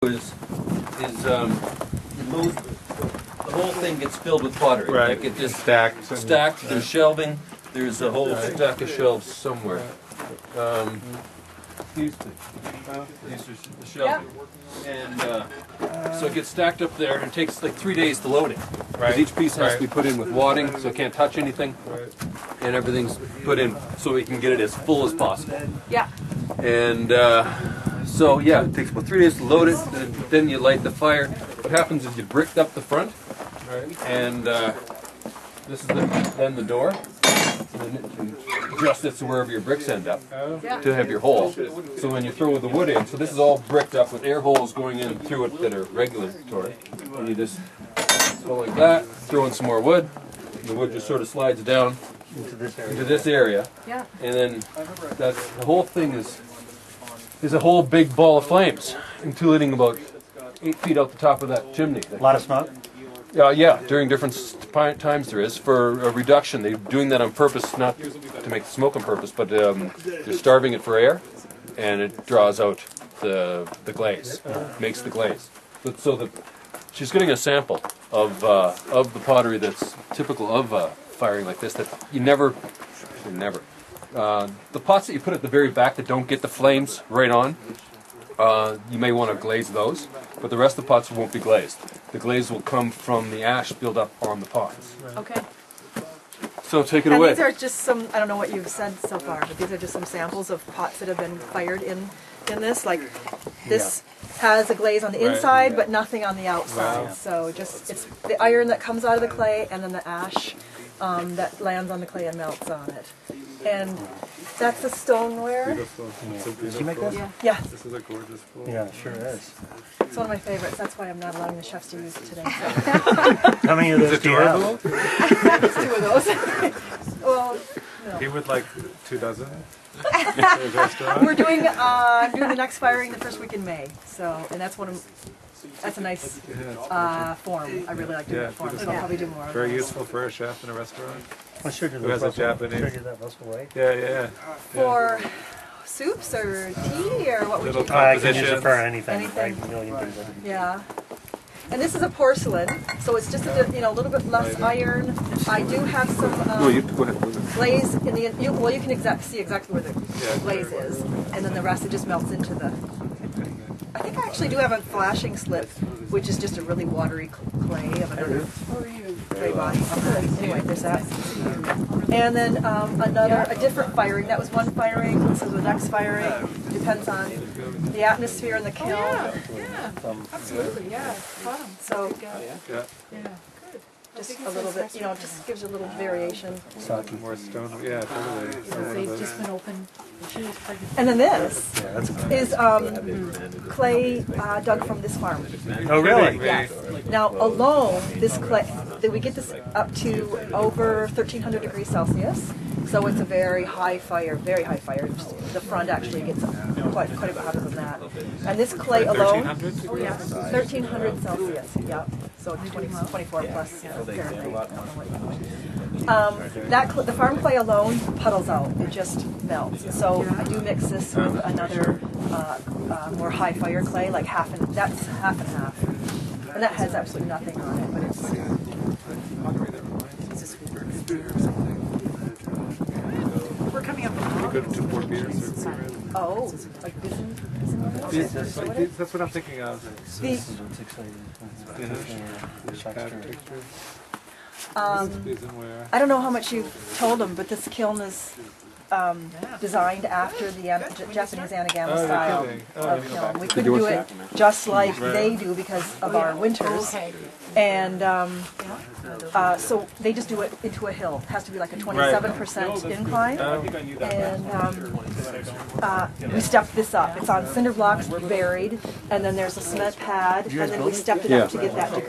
is the whole thing gets filled with pottery. Right. Like it just Stacked. There's shelving. There's a whole stack of shelves somewhere. These are the shelving. And so it gets stacked up there, and it takes like 3 days to load it. Because each piece has to be put in with wadding, so it can't touch anything. And everything's put in so we can get it as full as possible. Yeah. And so yeah, it takes about 3 days to load it, and then you light the fire. What happens is you bricked up the front, and this is then the door. And then you can adjust it to wherever your bricks end up to have your hole. So when you throw the wood in, so this is all bricked up with air holes going in through it that are regulatory. And you just go like that, throw in some more wood. The wood just sort of slides down into this area. Yeah. And then the whole thing is a whole big ball of flames, including about 8 feet out the top of that chimney. A lot of smoke? Yeah, during different times there is, for a reduction. They're doing that on purpose, not to make smoke on purpose, but they're starving it for air, and it draws out the glaze, makes the glaze. But so she's getting a sample of the pottery that's typical of firing like this, that you never. The pots that you put at the very back that don't get the flames right on, you may want to glaze those, but the rest of the pots won't be glazed. The glaze will come from the ash build up on the pots. Okay. So take it And away. these are just some, I don't know what you've said so far, but these are just some samples of pots that have been fired in this. Like this has a glaze on the inside, but nothing on the outside. Wow. So just, it's the iron that comes out of the clay and then the ash that lands on the clay and melts on it. And that's the stoneware. Beautiful. Did you make this? Yeah. This is a gorgeous bowl. Yeah, it sure is. It's one of my favorites. That's why I'm not allowing the chefs to use it today. How many of those do you have? 2 of those. Well, no. He would like 2 dozen. We're doing the next firing the first week in May. So, and that's that's a nice form. I really like doing that form. So I'll probably do more. Very useful for a chef in a restaurant. Well, sure, Who has a Japanese? Sure, do that Russell Way. Yeah. For soups or tea or what would you? I can use it for anything. Anything. Like a million things I can do. Yeah. And this is a porcelain, so it's just a little bit less iron. I do have some Go ahead. glaze in the. You can see exactly where the glaze is, and then the rest it just melts into the. I think I actually do have a flashing slip, which is just a really watery clay of another clay body. Anyway, there's that. And then a different firing. That was one firing. This is the next firing. Depends on the atmosphere in the kiln. Yeah, absolutely, yeah. Fun. So Yeah. just a little bit, just gives you a little variation. More stone. Yeah, totally. They've just been open. She was pregnant. And then this is clay dug from this farm. Oh, really? Yes. Now alone, this clay, we get this up to over 1,300 degrees Celsius. So it's a very high fire, very high fire. The front actually gets quite a bit hotter than that. And this clay alone, 1,300 Celsius. Yeah. So 24 plus Fahrenheit. The farm clay alone puddles out. It just melts. So I do mix this with another more high fire clay, like that's half and half. And that has absolutely nothing on it, but it's. We're coming up with Good to pour beers. Oh, like this. That's what I'm thinking of. I don't know how much you've told them, but this kiln is designed after the Japanese anagama style of kiln. We couldn't do it just like they do because of our winters. And so they just do it into a hill. It has to be like a 27% incline. And we stepped this up. It's on cinder blocks buried, and then there's a cement pad, and then we stepped it up to get that degree.